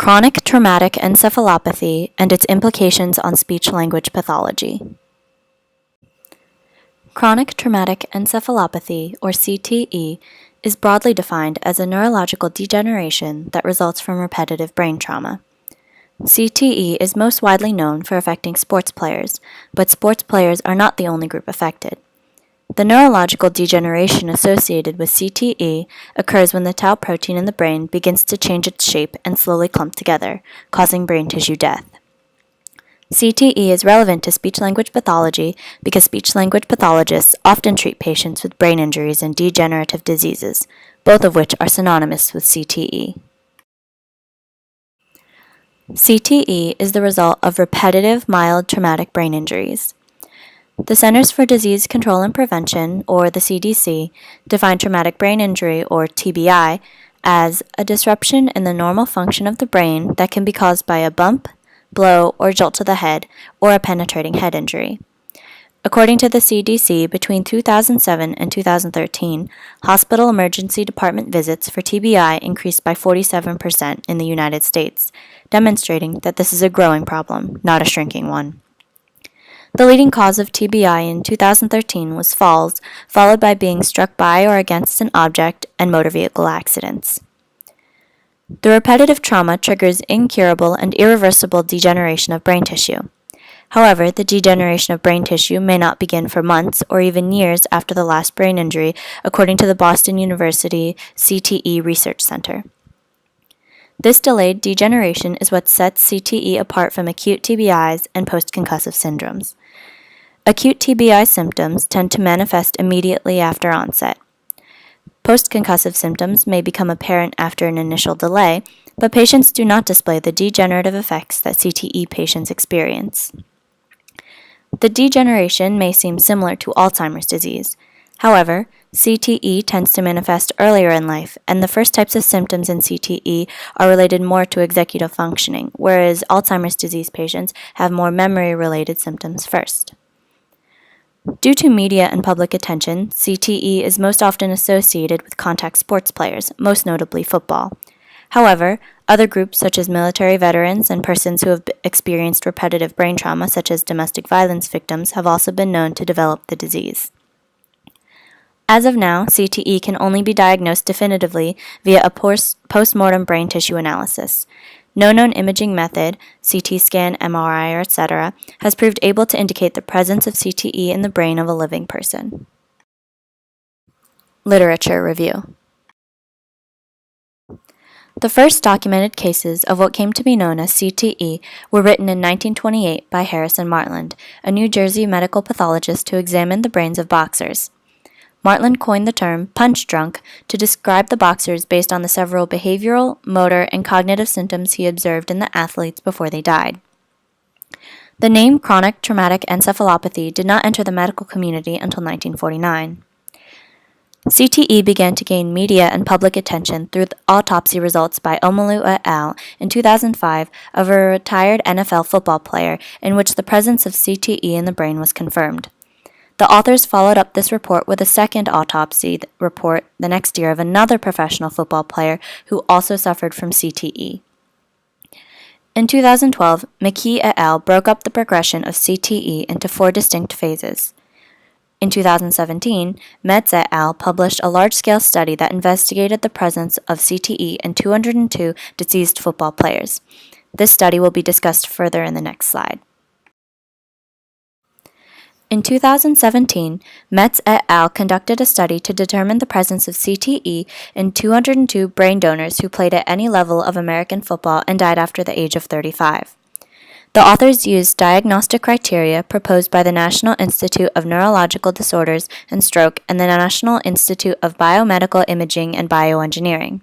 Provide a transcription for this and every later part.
Chronic traumatic encephalopathy and its implications on speech-language pathology. Chronic traumatic encephalopathy, or CTE, is broadly defined as a neurological degeneration that results from repetitive brain trauma. CTE is most widely known for affecting sports players, but sports players are not the only group affected. The neurological degeneration associated with CTE occurs when the tau protein in the brain begins to change its shape and slowly clump together, causing brain tissue death. CTE is relevant to speech-language pathology because speech-language pathologists often treat patients with brain injuries and degenerative diseases, both of which are synonymous with CTE. CTE is the result of repetitive mild traumatic brain injuries. The Centers for Disease Control and Prevention, or the CDC, define traumatic brain injury, or TBI, as a disruption in the normal function of the brain that can be caused by a bump, blow, or jolt to the head, or a penetrating head injury. According to the CDC, between 2007 and 2013, hospital emergency department visits for TBI increased by 47% in the United States, demonstrating that this is a growing problem, not a shrinking one. The leading cause of TBI in 2013 was falls, followed by being struck by or against an object and motor vehicle accidents. The repetitive trauma triggers incurable and irreversible degeneration of brain tissue. However, the degeneration of brain tissue may not begin for months or even years after the last brain injury, according to the Boston University CTE Research Center. This delayed degeneration is what sets CTE apart from acute TBIs and post-concussive syndromes. Acute TBI symptoms tend to manifest immediately after onset. Post-concussive symptoms may become apparent after an initial delay, but patients do not display the degenerative effects that CTE patients experience. The degeneration may seem similar to Alzheimer's disease. However, CTE tends to manifest earlier in life, and the first types of symptoms in CTE are related more to executive functioning, whereas Alzheimer's disease patients have more memory-related symptoms first. Due to media and public attention, CTE is most often associated with contact sports players, most notably football. However, other groups such as military veterans and persons who have experienced repetitive brain trauma, such as domestic violence victims, have also been known to develop the disease. As of now, CTE can only be diagnosed definitively via a post-mortem brain tissue analysis. No known imaging method, CT scan, MRI, or etc., has proved able to indicate the presence of CTE in the brain of a living person. Literature review. The first documented cases of what came to be known as CTE were written in 1928 by Harrison Martland, a New Jersey medical pathologist who examined the brains of boxers. Martland coined the term punch drunk to describe the boxers based on the several behavioral, motor, and cognitive symptoms he observed in the athletes before they died. The name chronic traumatic encephalopathy did not enter the medical community until 1949. CTE began to gain media and public attention through the autopsy results by Omalu et al. In 2005 of a retired NFL football player in which the presence of CTE in the brain was confirmed. The authors followed up this report with a second autopsy report the next year of another professional football player who also suffered from CTE. In 2012, McKee et al. Broke up the progression of CTE into 4 distinct phases. In 2017, Metz et al. Published a large-scale study that investigated the presence of CTE in 202 deceased football players. This study will be discussed further in the next slide. In 2017, Metz et al. Conducted a study to determine the presence of CTE in 202 brain donors who played at any level of American football and died after the age of 35. The authors used diagnostic criteria proposed by the National Institute of Neurological Disorders and Stroke and the National Institute of Biomedical Imaging and Bioengineering.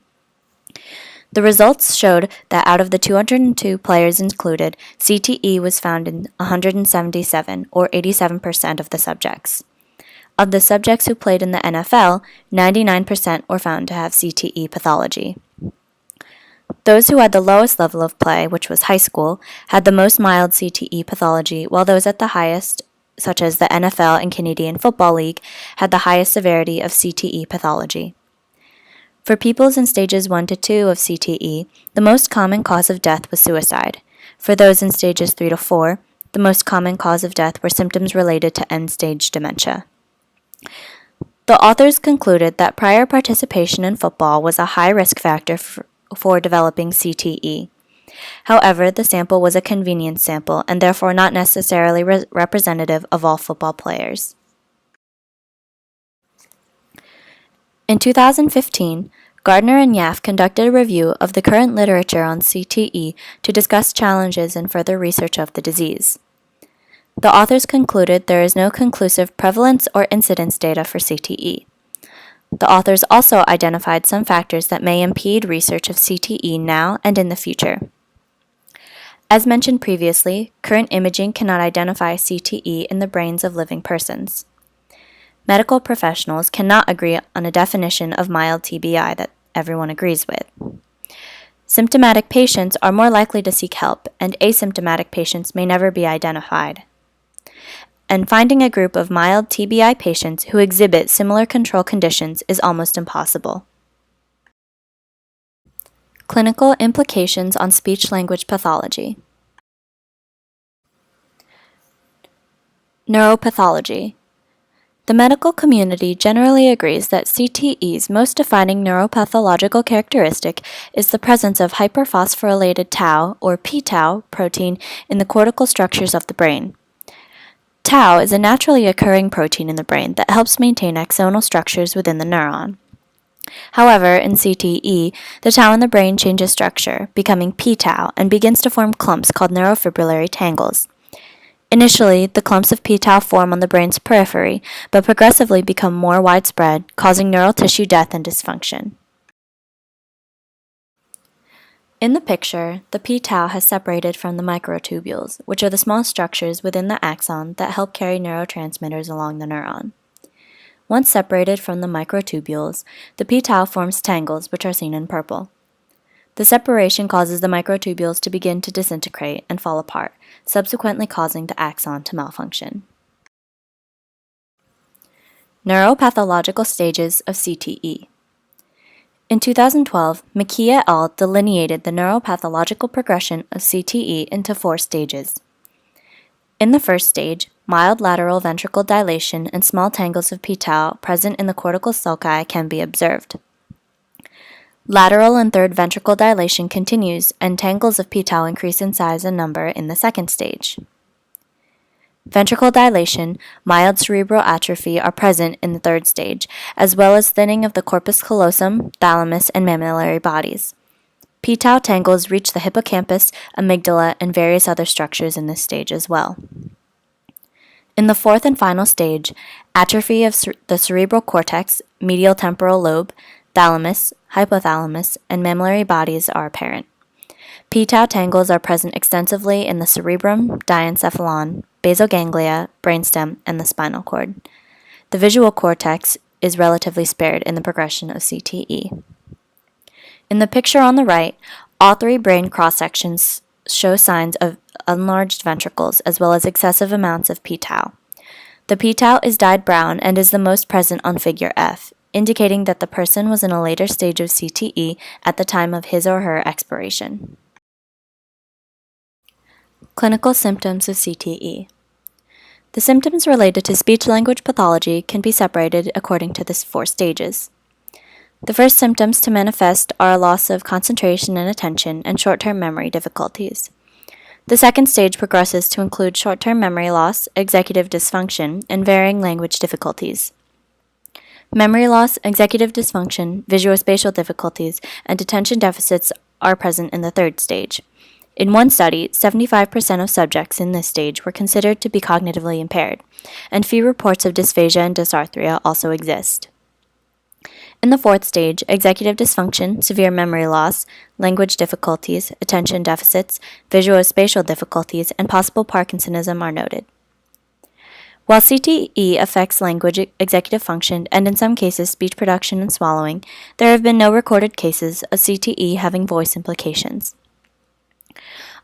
The results showed that out of the 202 players included, CTE was found in 177, or 87% of the subjects. Of the subjects who played in the NFL, 99% were found to have CTE pathology. Those who had the lowest level of play, which was high school, had the most mild CTE pathology, while those at the highest, such as the NFL and Canadian Football League, had the highest severity of CTE pathology. For peoples in stages 1 to 2 of CTE, the most common cause of death was suicide. For those in stages 3 to 4, the most common cause of death were symptoms related to end-stage dementia. The authors concluded that prior participation in football was a high risk factor for developing CTE. However, the sample was a convenience sample and therefore not necessarily representative of all football players. In 2015, Gardner and Yaff conducted a review of the current literature on CTE to discuss challenges in further research of the disease. The authors concluded there is no conclusive prevalence or incidence data for CTE. The authors also identified some factors that may impede research of CTE now and in the future. As mentioned previously, current imaging cannot identify CTE in the brains of living persons. Medical professionals cannot agree on a definition of mild TBI that everyone agrees with. Symptomatic patients are more likely to seek help, and asymptomatic patients may never be identified. And finding a group of mild TBI patients who exhibit similar control conditions is almost impossible. Clinical implications on speech-language pathology. Neuropathology. The medical community generally agrees that CTE's most defining neuropathological characteristic is the presence of hyperphosphorylated tau, or p-tau, protein in the cortical structures of the brain. Tau is a naturally occurring protein in the brain that helps maintain axonal structures within the neuron. However, in CTE, the tau in the brain changes structure, becoming p-tau, and begins to form clumps called neurofibrillary tangles. Initially, the clumps of p-tau form on the brain's periphery, but progressively become more widespread, causing neural tissue death and dysfunction. In the picture, the p-tau has separated from the microtubules, which are the small structures within the axon that help carry neurotransmitters along the neuron. Once separated from the microtubules, the p-tau forms tangles, which are seen in purple. The separation causes the microtubules to begin to disintegrate and fall apart, subsequently causing the axon to malfunction. Neuropathological stages of CTE. In 2012, McKee et al. Delineated the neuropathological progression of CTE into 4 stages. In the first stage, mild lateral ventricle dilation and small tangles of p-tau present in the cortical sulci can be observed. Lateral and third ventricle dilation continues, and tangles of p-tau increase in size and number in the second stage. Ventricle dilation, mild cerebral atrophy are present in the third stage, as well as thinning of the corpus callosum, thalamus, and mammillary bodies. P-tau tangles reach the hippocampus, amygdala, and various other structures in this stage as well. In the fourth and final stage, atrophy of the cerebral cortex, medial temporal lobe, thalamus, hypothalamus, and mammillary bodies are apparent. P-tau tangles are present extensively in the cerebrum, diencephalon, basal ganglia, brainstem, and the spinal cord. The visual cortex is relatively spared in the progression of CTE. In the picture on the right, all 3 brain cross-sections show signs of enlarged ventricles as well as excessive amounts of p-tau. The p-tau is dyed brown and is the most present on figure F, indicating that the person was in a later stage of CTE at the time of his or her expiration. Clinical symptoms of CTE. The symptoms related to speech-language pathology can be separated according to the 4 stages. The first symptoms to manifest are a loss of concentration and attention and short-term memory difficulties. The second stage progresses to include short-term memory loss, executive dysfunction, and varying language difficulties. Memory loss, executive dysfunction, visuospatial difficulties, and attention deficits are present in the third stage. In one study, 75% of subjects in this stage were considered to be cognitively impaired, and few reports of dysphagia and dysarthria also exist. In the fourth stage, executive dysfunction, severe memory loss, language difficulties, attention deficits, visuospatial difficulties, and possible Parkinsonism are noted. While CTE affects language, executive function, and in some cases speech production and swallowing, there have been no recorded cases of CTE having voice implications.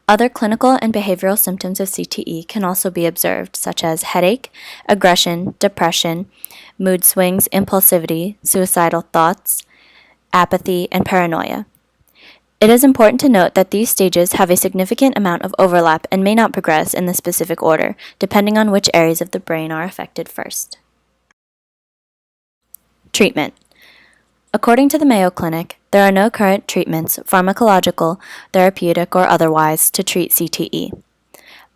Other clinical and behavioral symptoms of CTE can also be observed, such as headache, aggression, depression, mood swings, impulsivity, suicidal thoughts, apathy, and paranoia. It is important to note that these stages have a significant amount of overlap and may not progress in the specific order, depending on which areas of the brain are affected first. Treatment. According to the Mayo Clinic, there are no current treatments, pharmacological, therapeutic, or otherwise, to treat CTE.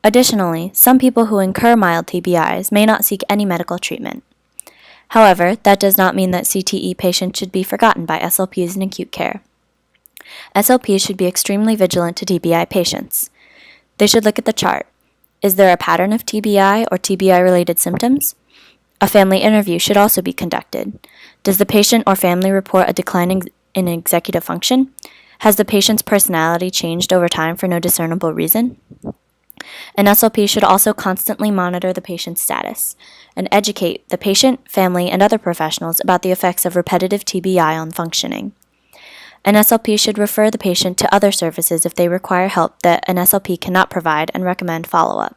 Additionally, some people who incur mild TBIs may not seek any medical treatment. However, that does not mean that CTE patients should be forgotten by SLPs in acute care. SLPs should be extremely vigilant to TBI patients. They should look at the chart. Is there a pattern of TBI or TBI-related symptoms? A family interview should also be conducted. Does the patient or family report a decline in executive function? Has the patient's personality changed over time for no discernible reason? An SLP should also constantly monitor the patient's status and educate the patient, family, and other professionals about the effects of repetitive TBI on functioning. An SLP should refer the patient to other services if they require help that an SLP cannot provide and recommend follow-up.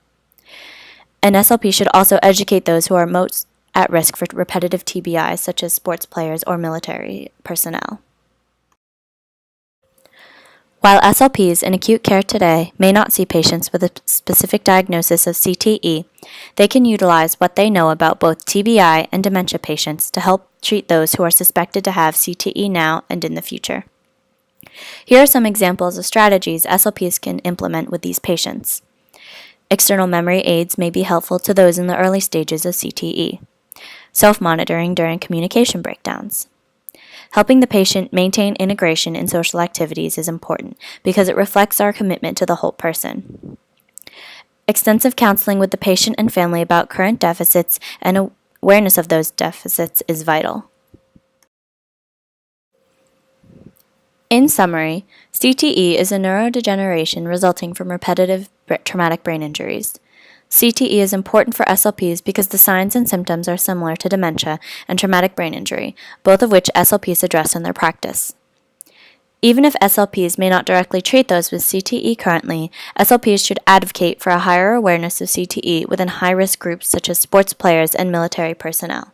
An SLP should also educate those who are most at risk for repetitive TBI, such as sports players or military personnel. While SLPs in acute care today may not see patients with a specific diagnosis of CTE, they can utilize what they know about both TBI and dementia patients to help treat those who are suspected to have CTE now and in the future. Here are some examples of strategies SLPs can implement with these patients. External memory aids may be helpful to those in the early stages of CTE. Self-monitoring during communication breakdowns. Helping the patient maintain integration in social activities is important because it reflects our commitment to the whole person. Extensive counseling with the patient and family about current deficits and awareness of those deficits is vital. In summary, CTE is a neurodegeneration resulting from repetitive traumatic brain injuries. CTE is important for SLPs because the signs and symptoms are similar to dementia and traumatic brain injury, both of which SLPs address in their practice. Even if SLPs may not directly treat those with CTE currently, SLPs should advocate for a higher awareness of CTE within high-risk groups such as sports players and military personnel.